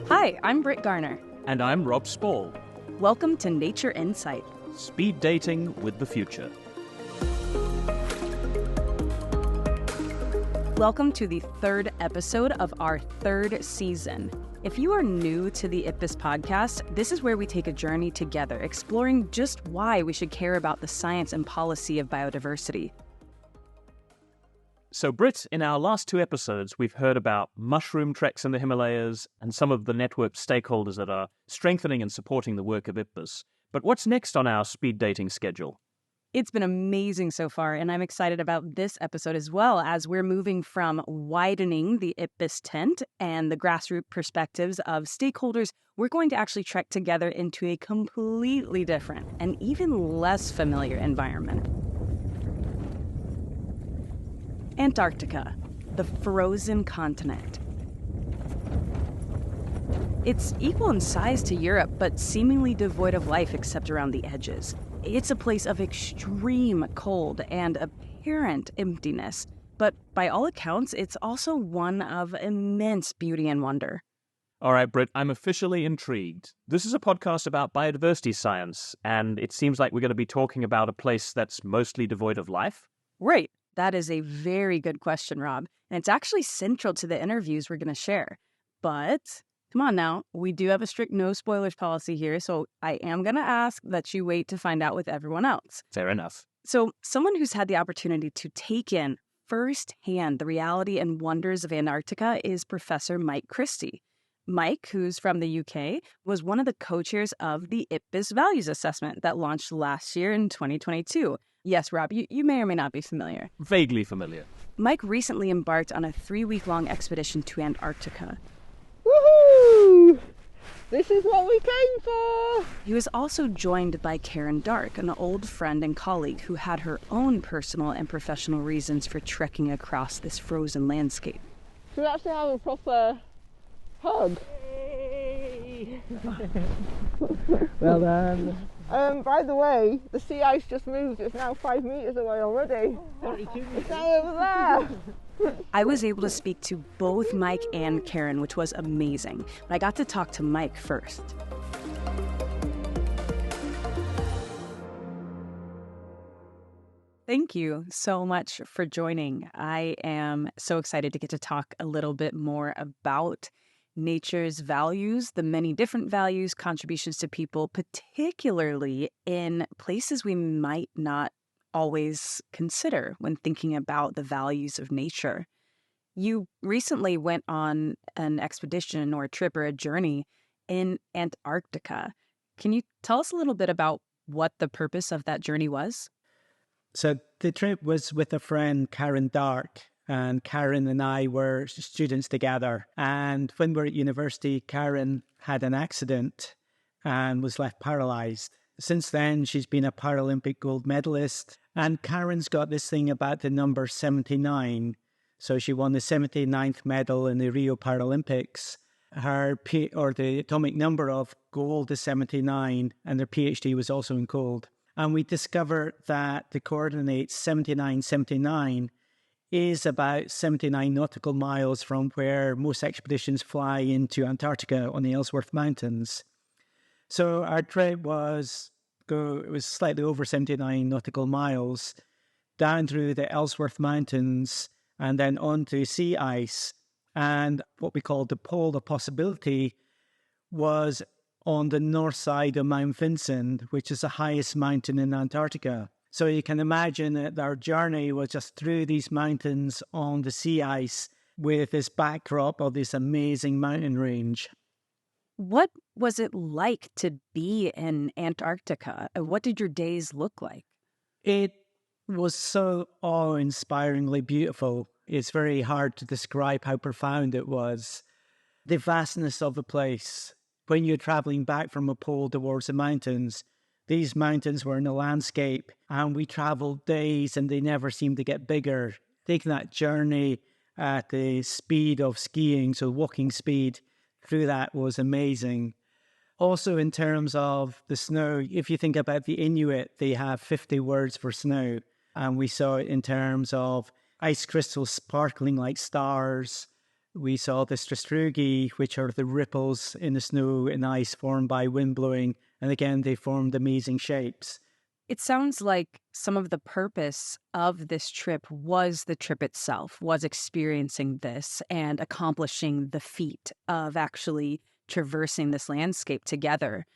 Hi, I'm Britt Garner. And I'm Rob Spall. Welcome to Nature Insight. Speed dating with the future. Welcome to the third episode of our third season. If you are new to the IPBES podcast, this is where we take a journey together, exploring just why we should care about the science and policy of biodiversity. So, Britt, in our last two episodes, we've heard about mushroom treks in the Himalayas and some of the network stakeholders that are strengthening and supporting the work of IPBES. But what's next on our speed dating schedule? It's been amazing so far, and I'm excited about this episode as well, as we're moving from widening the IPBES tent and the grassroots perspectives of stakeholders. We're going to actually trek together into a completely different and even less familiar environment. Antarctica, the frozen continent. It's equal in size to Europe, but seemingly devoid of life except around the edges. It's a place of extreme cold and apparent emptiness, but by all accounts, it's also one of immense beauty and wonder. All right, Britt, I'm officially intrigued. This is a podcast about biodiversity science, and it seems like we're going to be talking about a place that's mostly devoid of life? Right. That is a very good question, Rob. And it's actually central to the interviews we're going to share. But come on now, we do have a strict no spoilers policy here, so I am going to ask that you wait to find out with everyone else. Fair enough. So someone who's had the opportunity to take in firsthand the reality and wonders of Antarctica is Professor Mike Christie. Mike, who's from the UK, was one of the co-chairs of the IPBES Values Assessment that launched last year in 2022. Yes, Rob, you may or may not be familiar. Vaguely familiar. Mike recently embarked on a 3-week-long expedition to Antarctica. Woohoo! This is what we came for! He was also joined by Karen Darke, an old friend and colleague who had her own personal and professional reasons for trekking across this frozen landscape. Should we actually have a proper hug? Well done. By the way, the sea ice just moved. It's now 5 meters away already. 42 meters. It's now over there. I was able to speak to both Mike and Karen, which was amazing. But I got to talk to Mike first. Thank you so much for joining. I am so excited to get to talk a little bit more about nature's values, the many different values, contributions to people, particularly in places we might not always consider when thinking about the values of nature. You recently went on an expedition or a trip or a journey in Antarctica. Can you tell us a little bit about what the purpose of that journey was? So the trip was with a friend, Karen Darke. And Karen and I were students together. And when we were at university, Karen had an accident and was left paralyzed. Since then, she's been a Paralympic gold medalist. And Karen's got this thing about the number 79. So she won the 79th medal in the Rio Paralympics. The atomic number of gold is 79, and her PhD was also in gold. And we discovered that the coordinates 7979 is about 79 nautical miles from where most expeditions fly into Antarctica on the Ellsworth Mountains. So our trip was slightly over 79 nautical miles down through the Ellsworth Mountains and then onto sea ice. And what we called the Pole of Possibility was on the north side of Mount Vincent, which is the highest mountain in Antarctica. So you can imagine that our journey was just through these mountains on the sea ice with this backdrop of this amazing mountain range. What was it like to be in Antarctica? What did your days look like? It was so awe-inspiringly beautiful. It's very hard to describe how profound it was. The vastness of the place. When you're traveling back from a pole towards the mountains, these mountains were in a landscape and we traveled days and they never seemed to get bigger. Taking that journey at the speed of skiing, so walking speed through that was amazing. Also in terms of the snow, if you think about the Inuit, they have 50 words for snow. And we saw it in terms of ice crystals sparkling like stars. We saw the strastrugi, which are the ripples in the snow and ice formed by wind blowing. And again, they formed amazing shapes. It sounds like some of the purpose of this trip was the trip itself, was experiencing this and accomplishing the feat of actually traversing this landscape together.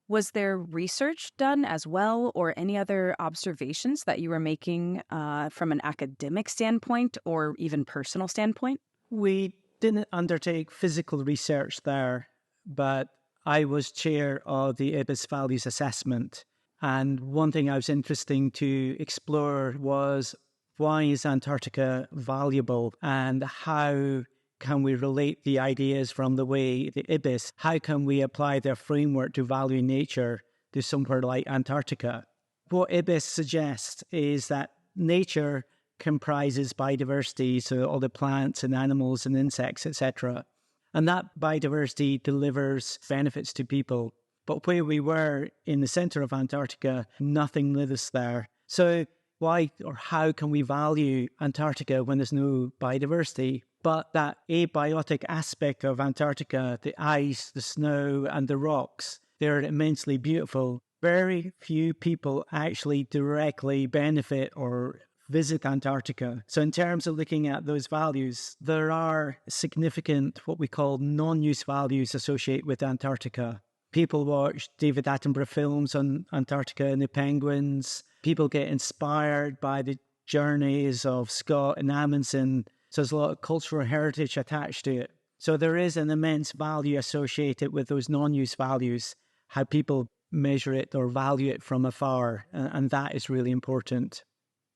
Was there research done as well, or any other observations that you were making from an academic standpoint or even personal standpoint? We didn't undertake physical research there, but I was chair of the IPBES Values Assessment. And one thing I was interested to explore was, why is Antarctica valuable, and how can we relate the ideas from the way the IPBES, how can we apply their framework to value nature to somewhere like Antarctica? What IPBES suggests is that nature comprises biodiversity, so all the plants and animals and insects, etc. And that biodiversity delivers benefits to people. But where we were in the center of Antarctica, nothing lives there. So why or how can we value Antarctica when there's no biodiversity? But that abiotic aspect of Antarctica, the ice, the snow, and the rocks, they're immensely beautiful. Very few people actually directly benefit or visit Antarctica. So in terms of looking at those values, there are significant what we call non-use values associated with Antarctica. People watch David Attenborough films on Antarctica and the penguins. People get inspired by the journeys of Scott and Amundsen. So there's a lot of cultural heritage attached to it. So there is an immense value associated with those non-use values, how people measure it or value it from afar. And that is really important.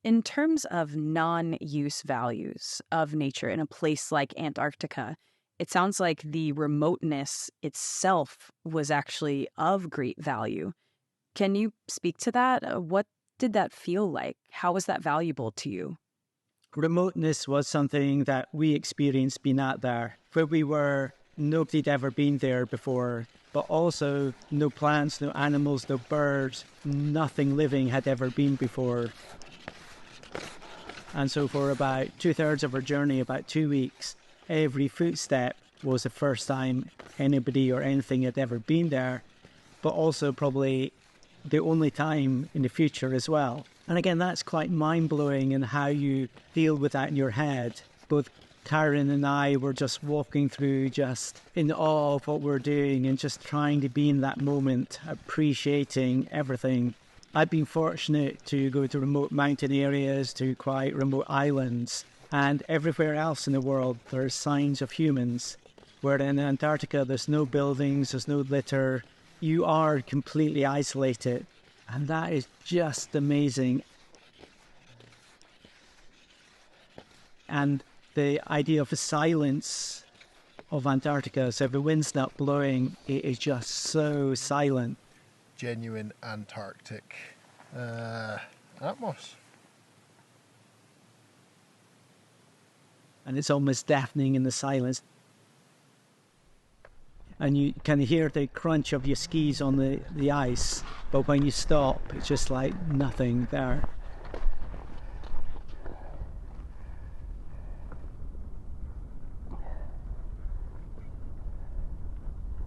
In terms of non-use values of nature in a place like Antarctica, it sounds like the remoteness itself was actually of great value. Can you speak to that? What did that feel like? How was that valuable to you? Remoteness was something that we experienced being out there. Where we were, nobody had ever been there before, but also no plants, no animals, no birds, nothing living had ever been before. And so for about 2/3 of our journey, about 2 weeks, every footstep was the first time anybody or anything had ever been there, but also probably the only time in the future as well. And again, that's quite mind-blowing in how you deal with that in your head. Both Karen and I were just walking through, just in awe of what we're doing and just trying to be in that moment, appreciating everything. I've been fortunate to go to remote mountain areas, to quite remote islands, and everywhere else in the world there are signs of humans. Where in Antarctica there's no buildings, there's no litter, you are completely isolated, and that is just amazing. And the idea of the silence of Antarctica, so if the wind's not blowing, it is just so silent. Genuine Antarctic atmos. And it's almost deafening in the silence. And you can hear the crunch of your skis on the ice, but when you stop, it's just like nothing there.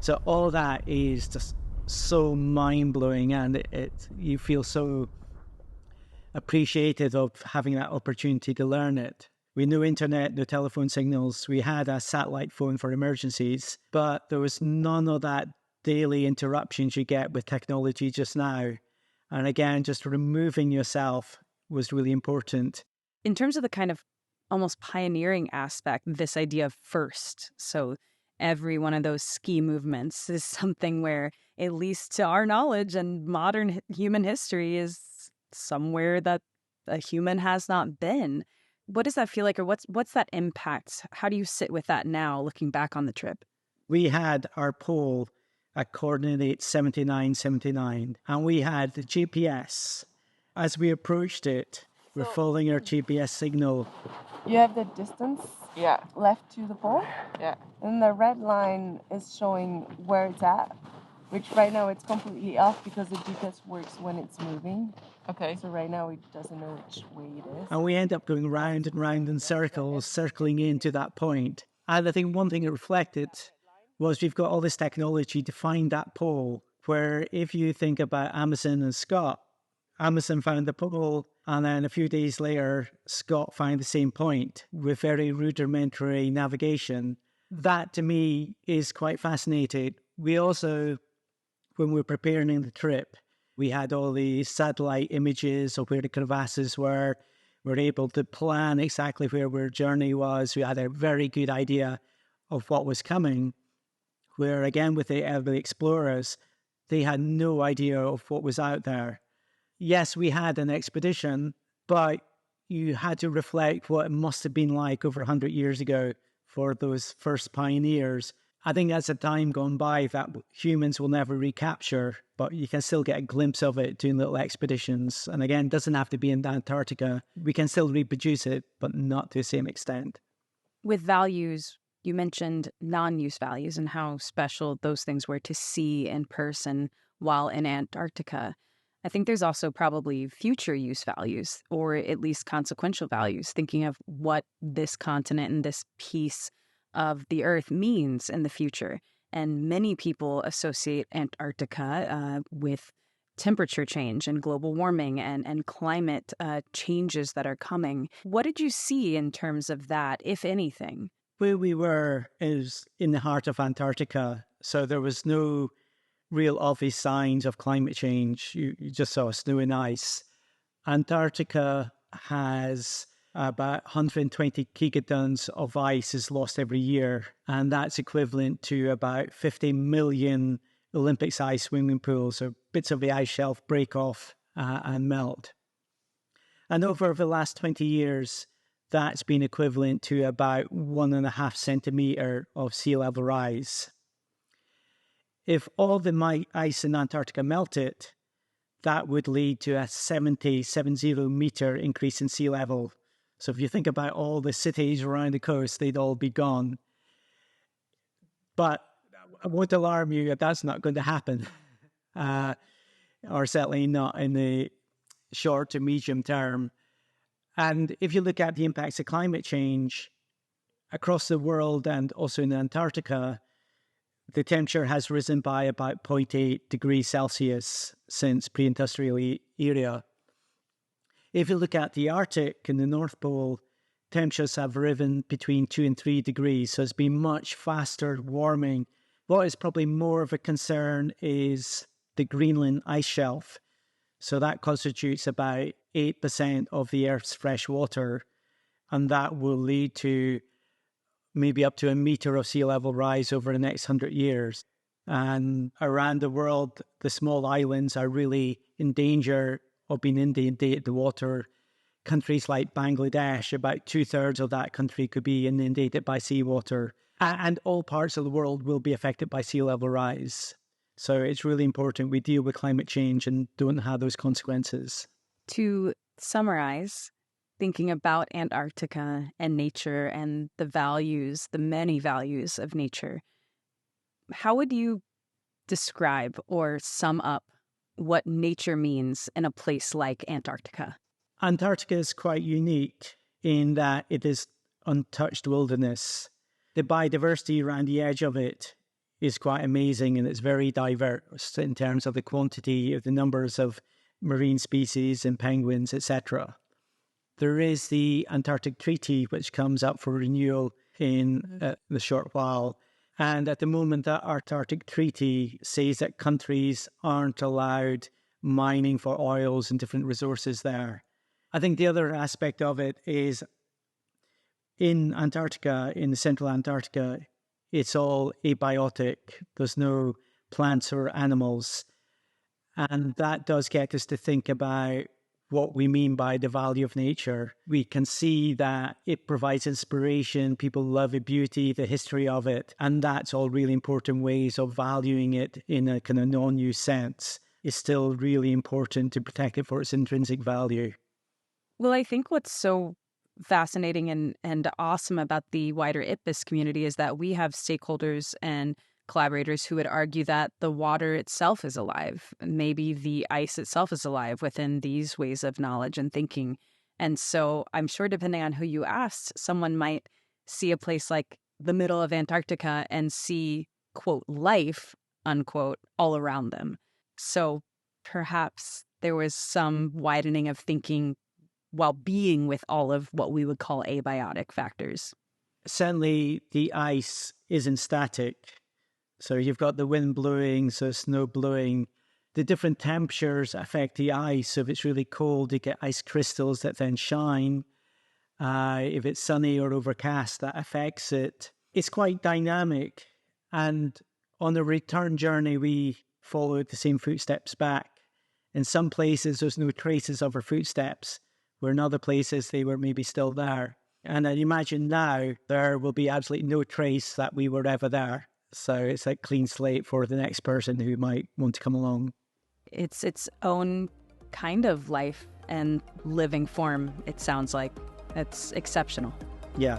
So all that is just so mind-blowing, and you feel so appreciative of having that opportunity to learn it. We no internet, no telephone signals. We had a satellite phone for emergencies, but there was none of that daily interruptions you get with technology just now. And again, just removing yourself was really important. In terms of the kind of almost pioneering aspect, this idea of first. So every one of those ski movements is something where, at least to our knowledge and modern human history, is somewhere that a human has not been. What does that feel like, or what's that impact? How do you sit with that now, looking back on the trip? We had our pole at coordinate 7979, and we had the GPS. As we approached it, we're following our GPS signal. You have the distance left to the pole, and the red line is showing where it's at. which right now it's completely off because the GPS works when it's moving. Okay. So right now it doesn't know which way it is. And we end up going round and round in circles, circling into that point. And I think one thing it reflected was we've got all this technology to find that pole, where if you think about Amazon and Scott, Amazon found the pole, and then a few days later, Scott found the same point with very rudimentary navigation. That, to me, is quite fascinating. We also, when we were preparing the trip, we had all the satellite images of where the crevasses were. We were able to plan exactly where our journey was. We had a very good idea of what was coming, where, again, with the early explorers, they had no idea of what was out there. Yes, we had an expedition, but you had to reflect what it must have been like over 100 years ago for those first pioneers. I think that's a time gone by that humans will never recapture, but you can still get a glimpse of it doing little expeditions. And again, it doesn't have to be in Antarctica. We can still reproduce it, but not to the same extent. With values, you mentioned non-use values and how special those things were to see in person while in Antarctica. I think there's also probably future use values, or at least consequential values, thinking of what this continent and this piece of the Earth means in the future. And many people associate Antarctica with temperature change and global warming and climate changes that are coming. What did you see in terms of that, if anything? Where we were is in the heart of Antarctica, so there was no real obvious signs of climate change. You just saw snow and ice. Antarctica has about 120 gigatons of ice is lost every year, and that's equivalent to about 50 million Olympic-sized swimming pools. So bits of the ice shelf break off and melt. And over the last 20 years, that's been equivalent to about 1.5 centimeter of sea level rise. If all the ice in Antarctica melted, that would lead to a 70 meter increase in sea level. So if you think about all the cities around the coast, they'd all be gone. But I won't alarm you, that's not going to happen, or certainly not in the short to medium term. And if you look at the impacts of climate change across the world and also in Antarctica, the temperature has risen by about 0.8 degrees Celsius since pre-industrial era. If you look at the Arctic and the North Pole, temperatures have risen between 2 and 3 degrees, so it's been much faster warming. What is probably more of a concern is the Greenland ice shelf. So that constitutes about 8% of the Earth's fresh water, and that will lead to maybe up to a meter of sea level rise over the next 100 years. And around the world, the small islands are really in danger of being inundated with water. Countries like Bangladesh, about 2/3 of that country could be inundated by seawater. And all parts of the world will be affected by sea level rise. So it's really important we deal with climate change and don't have those consequences. To summarize, thinking about Antarctica and nature and the values, the many values of nature, how would you describe or sum up what nature means in a place like Antarctica? Antarctica is quite unique in that it is untouched wilderness. The biodiversity around the edge of it is quite amazing, and it's very diverse in terms of the quantity of the numbers of marine species and penguins, etc. There is the Antarctic Treaty, which comes up for renewal in the short while. And at the moment, that Antarctic Treaty says that countries aren't allowed mining for oils and different resources there. I think the other aspect of it is in Antarctica, in the central Antarctica, it's all abiotic. There's no plants or animals. And that does get us to think about what we mean by the value of nature. We can see that it provides inspiration. People love the beauty, the history of it. And that's all really important ways of valuing it in a kind of non-use sense. It's still really important to protect it for its intrinsic value. Well, I think what's so fascinating and awesome about the wider IPBES community is that we have stakeholders and collaborators who would argue that the water itself is alive. Maybe the ice itself is alive within these ways of knowledge and thinking. And so I'm sure depending on who you asked, someone might see a place like the middle of Antarctica and see, quote, life, unquote, all around them. So perhaps there was some widening of thinking while being with all of what we would call abiotic factors. Certainly the ice isn't static. So you've got the wind blowing, so snow blowing. The different temperatures affect the ice. So if it's really cold, you get ice crystals that then shine. If it's sunny or overcast, that affects it. It's quite dynamic. And on the return journey, we followed the same footsteps back. In some places, there's no traces of our footsteps, where in other places, they were maybe still there. And I imagine now there will be absolutely no trace that we were ever there. So it's like clean slate for the next person who might want to come along. It's its own kind of life and living form, it sounds like. It's exceptional. Yeah.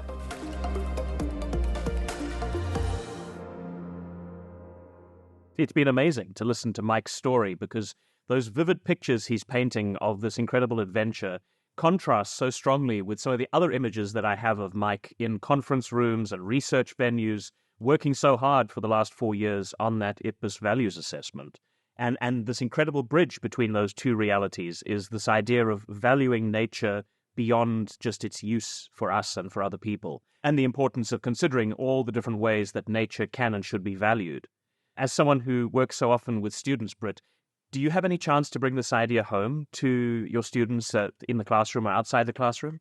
It's been amazing to listen to Mike's story because those vivid pictures he's painting of this incredible adventure contrast so strongly with some of the other images that I have of Mike in conference rooms and research venues, working so hard for the last 4 years on that IPBES values assessment. And this incredible bridge between those two realities is this idea of valuing nature beyond just its use for us and for other people, and the importance of considering all the different ways that nature can and should be valued. As someone who works so often with students, Britt, do you have any chance to bring this idea home to your students in the classroom or outside the classroom?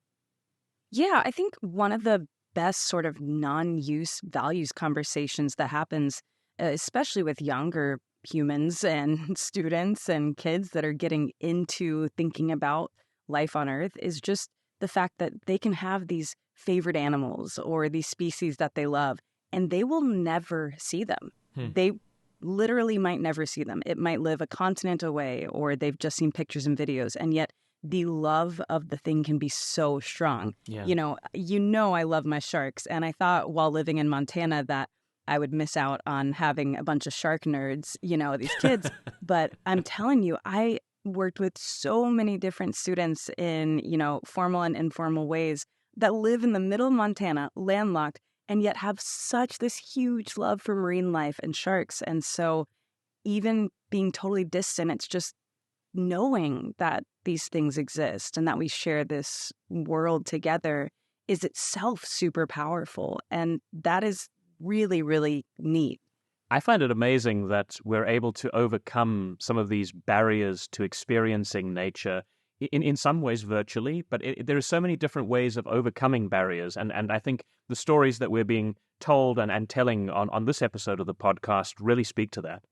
Yeah, I think one of the best sort of non-use values conversations that happens, especially with younger humans and students and kids that are getting into thinking about life on Earth, is just the fact that they can have these favorite animals or these species that they love, and they will never see them. They literally might never see them. It might live a continent away, or they've just seen pictures and videos, and yet the love of the thing can be so strong. Yeah. You know, I love my sharks, and I thought while living in Montana that I would miss out on having a bunch of shark nerds, these kids. But I'm telling you, I worked with so many different students in, formal and informal ways that live in the middle of Montana, landlocked, and yet have such this huge love for marine life and sharks. And so even being totally distant, it's just knowing that these things exist and that we share this world together is itself super powerful. And that is really, really neat. I find it amazing that we're able to overcome some of these barriers to experiencing nature in some ways virtually, but there are so many different ways of overcoming barriers. And I think the stories that we're being told and telling on this episode of the podcast really speak to that.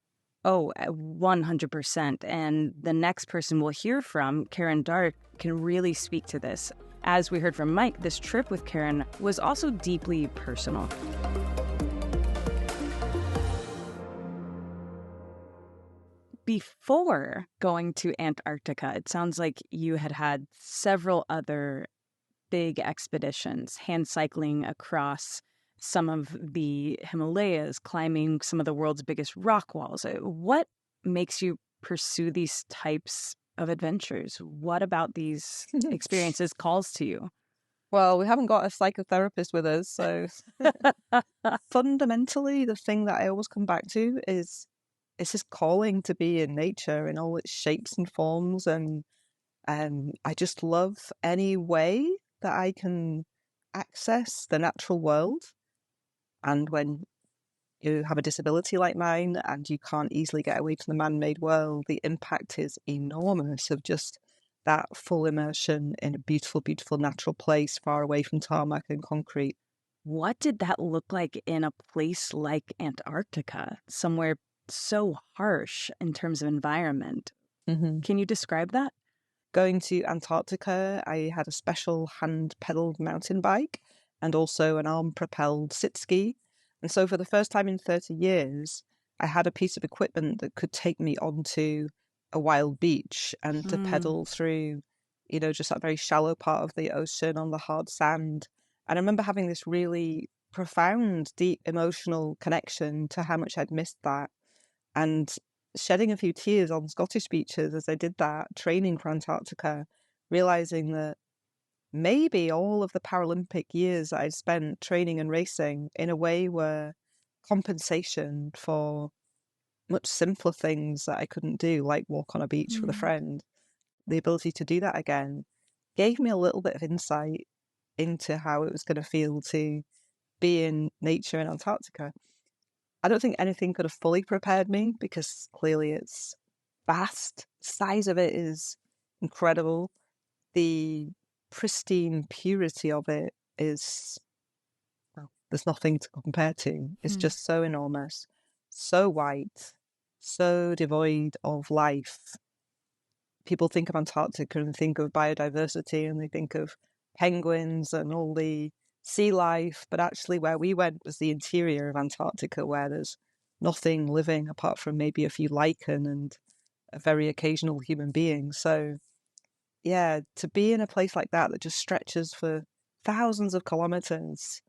Oh, 100%. And the next person we'll hear from, Karen Darke, can really speak to this. As we heard from Mike, this trip with Karen was also deeply personal. Before going to Antarctica, it sounds like you had several other big expeditions, hand cycling across some of the Himalayas, climbing some of the world's biggest rock walls. What makes you pursue these types of adventures? What about these experiences calls to you? Well, we haven't got a psychotherapist with us, so fundamentally, the thing that I always come back to is it's this calling to be in nature in all its shapes and forms, and I just love any way that I can access the natural world. And when you have a disability like mine and you can't easily get away from the man-made world, the impact is enormous of just that full immersion in a beautiful, beautiful natural place far away from tarmac and concrete. What did that look like in a place like Antarctica, somewhere so harsh in terms of environment? Mm-hmm. Can you describe that? Going to Antarctica, I had a special hand-pedaled mountain bike and also an arm-propelled sit ski. And so for the first time in 30 years, I had a piece of equipment that could take me onto a wild beach and to pedal through, just that very shallow part of the ocean on the hard sand. And I remember having this really profound, deep emotional connection to how much I'd missed that, and shedding a few tears on Scottish beaches as I did that, training for Antarctica, realizing that maybe all of the Paralympic years that I'd spent training and racing in a way were compensation for much simpler things that I couldn't do, like walk on a beach with a friend. The ability to do that again gave me a little bit of insight into how it was going to feel to be in nature in Antarctica. I don't think anything could have fully prepared me because clearly it's vast. The size of it is incredible. The pristine purity of it is, well, there's nothing to compare to. It's just so enormous, so white, so devoid of life. People think of Antarctica and think of biodiversity and they think of penguins and all the sea life, but actually where we went was the interior of Antarctica, where there's nothing living apart from maybe a few lichen and a very occasional human being. So yeah, to be in a place like that just stretches for thousands of kilometers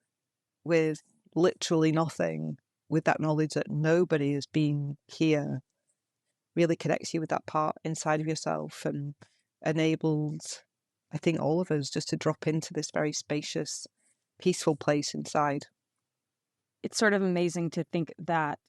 with literally nothing, with that knowledge that nobody has been here, really connects you with that part inside of yourself and enabled, I think, all of us just to drop into this very spacious, peaceful place inside. It's sort of amazing to think that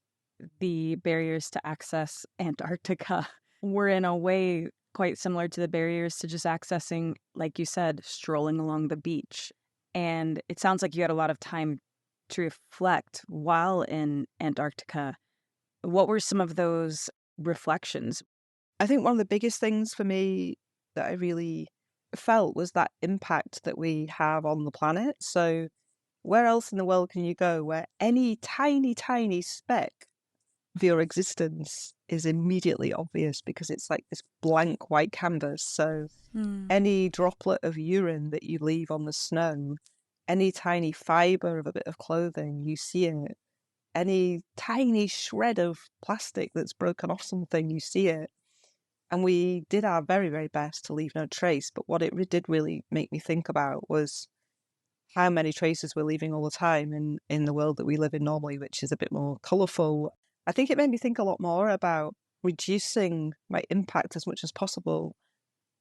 the barriers to access Antarctica were in a way quite similar to the barriers to just accessing, like you said, strolling along the beach. And it sounds like you had a lot of time to reflect while in Antarctica. What were some of those reflections? I think one of the biggest things for me that I really felt was that impact that we have on the planet. So where else in the world can you go where any tiny, tiny speck of your existence is immediately obvious because it's like this blank white canvas? So any droplet of urine that you leave on the snow, any tiny fibre of a bit of clothing, you see it. Any tiny shred of plastic that's broken off something, you see it. And we did our very, very best to leave no trace. But what it did really make me think about was how many traces we're leaving all the time in the world that we live in normally, which is a bit more colourful. I think it made me think a lot more about reducing my impact as much as possible.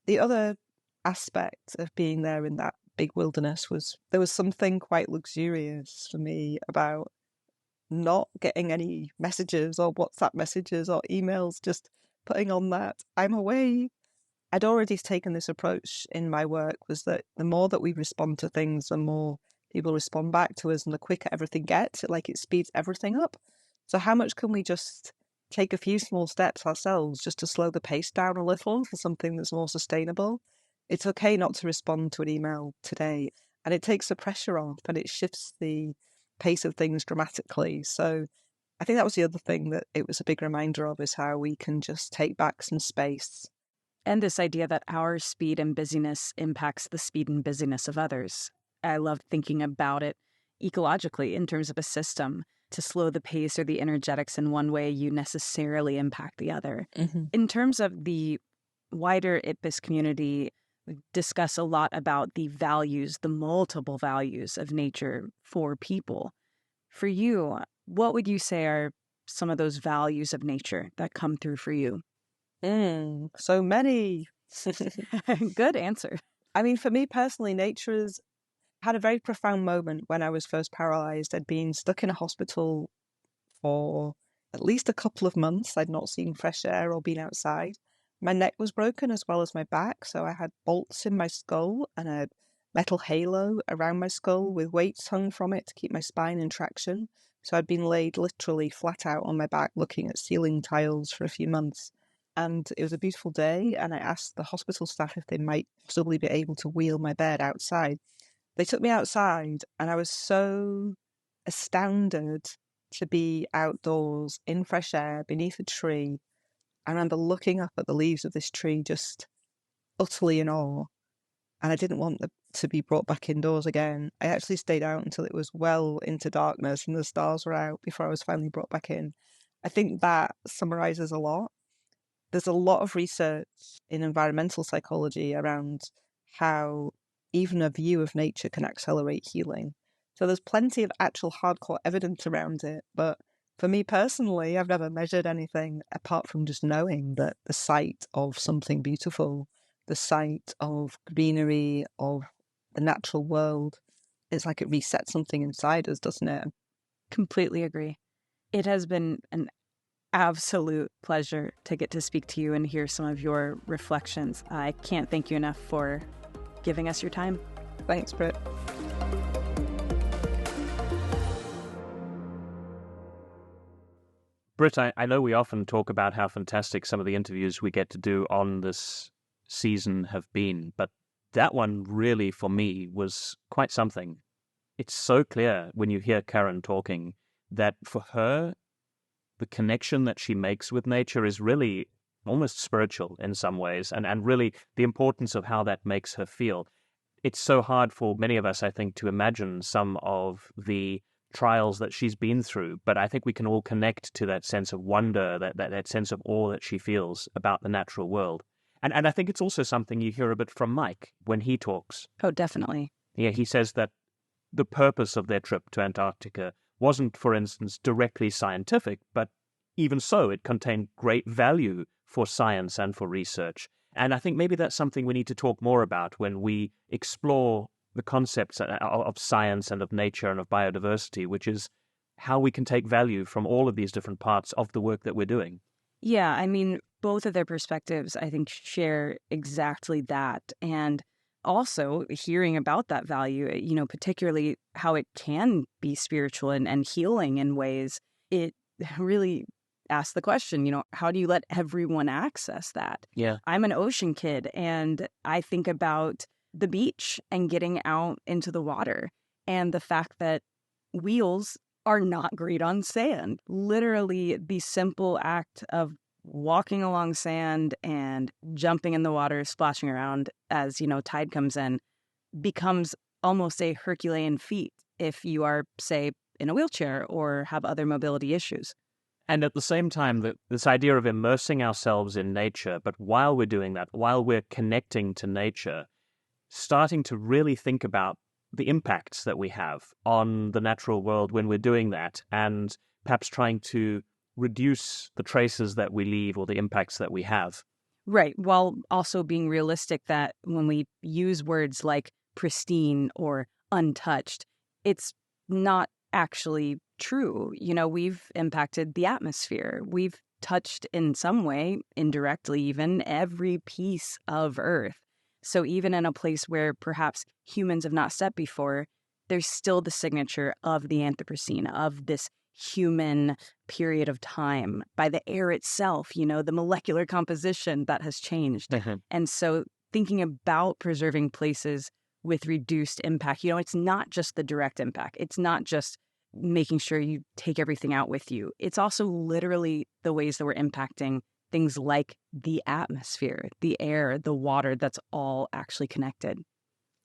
The other aspect of being there in that big wilderness was there was something quite luxurious for me about not getting any messages or WhatsApp messages or emails, just putting on that I'm away. I'd already taken this approach in my work, was that the more that we respond to things, the more people respond back to us and the quicker everything gets, it speeds everything up. So how much can we just take a few small steps ourselves just to slow the pace down a little for something that's more sustainable? It's okay not to respond to an email today, and it takes the pressure off and it shifts the pace of things dramatically. So I think that was the other thing that it was a big reminder of, is how we can just take back some space. And this idea that our speed and busyness impacts the speed and busyness of others. I love thinking about it ecologically in terms of a system. To slow the pace or the energetics in one way, you necessarily impact the other. In terms of the wider IPBES community, we discuss a lot about the values, the multiple values of nature for people. For you, what would you say are some of those values of nature that come through for you? So many. Good answer. I mean, for me personally, nature has had a very profound moment when I was first paralyzed. I'd been stuck in a hospital for at least a couple of months. I'd not seen fresh air or been outside. My neck was broken as well as my back, so I had bolts in my skull and a metal halo around my skull with weights hung from it to keep my spine in traction. So I'd been laid literally flat out on my back looking at ceiling tiles for a few months. And it was a beautiful day, and I asked the hospital staff if they might possibly be able to wheel my bed outside. They took me outside, and I was so astounded to be outdoors in fresh air beneath a tree. I remember looking up at the leaves of this tree just utterly in awe, and I didn't want to be brought back indoors again. I actually stayed out until it was well into darkness and the stars were out before I was finally brought back in. I think that summarizes a lot. There's a lot of research in environmental psychology around how even a view of nature can accelerate healing. So there's plenty of actual hardcore evidence around it. But for me personally, I've never measured anything apart from just knowing that the sight of something beautiful, the sight of greenery, of the natural world, it's like it resets something inside us, doesn't it? Completely agree. It has been an absolute pleasure to get to speak to you and hear some of your reflections. I can't thank you enough for giving us your time. Thanks, Britt. Britt, I know we often talk about how fantastic some of the interviews we get to do on this season have been, but that one really, for me, was quite something. It's so clear when you hear Karen talking that for her, the connection that she makes with nature is really almost spiritual in some ways, and really the importance of how that makes her feel. It's so hard for many of us, I think, to imagine some of the trials that she's been through, but I think we can all connect to that sense of wonder, that sense of awe that she feels about the natural world. And I think it's also something you hear a bit from Mike when he talks. Oh, definitely. Yeah, he says that the purpose of their trip to Antarctica wasn't, for instance, directly scientific, but even so, it contained great value for science and for research. And I think maybe that's something we need to talk more about when we explore the concepts of science and of nature and of biodiversity, which is how we can take value from all of these different parts of the work that we're doing. Yeah, I mean, both of their perspectives, I think, share exactly that. And also hearing about that value, particularly how it can be spiritual and healing in ways, it really asks the question, how do you let everyone access that? Yeah. I'm an ocean kid, and I think about the beach and getting out into the water and the fact that wheels are not great on sand. Literally, the simple act of walking along sand and jumping in the water, splashing around as, tide comes in, becomes almost a Herculean feat if you are, say, in a wheelchair or have other mobility issues. And at the same time, this idea of immersing ourselves in nature, but while we're doing that, while we're connecting to nature, starting to really think about the impacts that we have on the natural world when we're doing that, and perhaps trying to reduce the traces that we leave or the impacts that we have. Right, while also being realistic that when we use words like pristine or untouched, it's not actually true. We've impacted the atmosphere. We've touched in some way, indirectly even, every piece of Earth. So even in a place where perhaps humans have not stepped before, there's still the signature of the Anthropocene, of this human period of time by the air itself, the molecular composition that has changed. Mm-hmm. And so thinking about preserving places with reduced impact, it's not just the direct impact. It's not just making sure you take everything out with you. It's also literally the ways that we're impacting things like the atmosphere, the air, the water, that's all actually connected.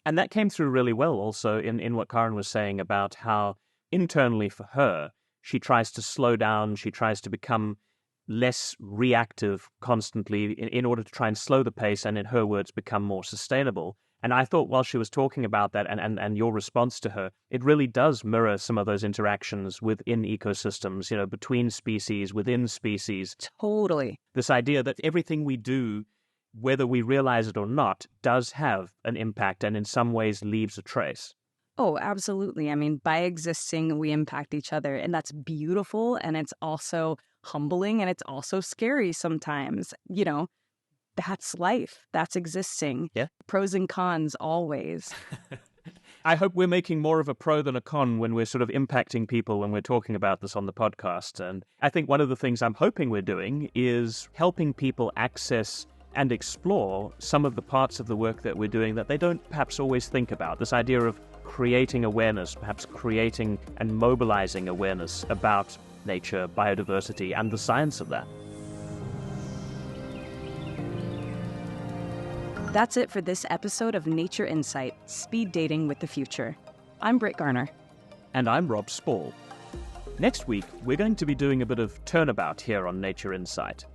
And that came through really well also in what Karen was saying about how internally for her, she tries to slow down, she tries to become less reactive constantly in order to try and slow the pace and, in her words, become more sustainable. And I thought while she was talking about that and your response to her, it really does mirror some of those interactions within ecosystems, between species, within species. Totally. This idea that everything we do, whether we realize it or not, does have an impact and in some ways leaves a trace. Oh, absolutely. I mean, by existing, we impact each other, and that's beautiful, and it's also humbling, and it's also scary sometimes. That's life. That's existing. Yeah. Pros and cons always. I hope we're making more of a pro than a con when we're sort of impacting people when we're talking about this on the podcast. And I think one of the things I'm hoping we're doing is helping people access and explore some of the parts of the work that we're doing that they don't perhaps always think about. This idea of creating awareness, perhaps creating and mobilizing awareness about nature, biodiversity, and the science of that. That's it for this episode of Nature Insight, Speed Dating with the Future. I'm Britt Garner. And I'm Rob Spall. Next week, we're going to be doing a bit of turnabout here on Nature Insight.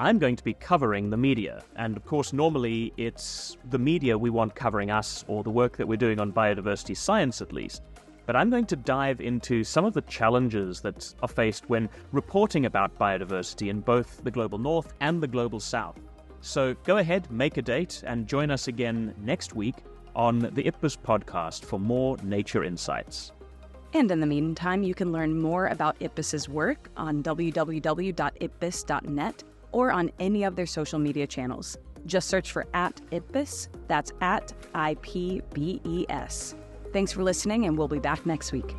I'm going to be covering the media, and of course normally it's the media we want covering us or the work that we're doing on biodiversity science at least. But I'm going to dive into some of the challenges that are faced when reporting about biodiversity in both the global north and the global south. So go ahead, make a date, and join us again next week on the IPBES podcast for more nature insights. And in the meantime, you can learn more about IPBES's work on www.ipbes.net or on any of their social media channels. Just search for @IPBES, that's @IPBES. Thanks for listening, and we'll be back next week.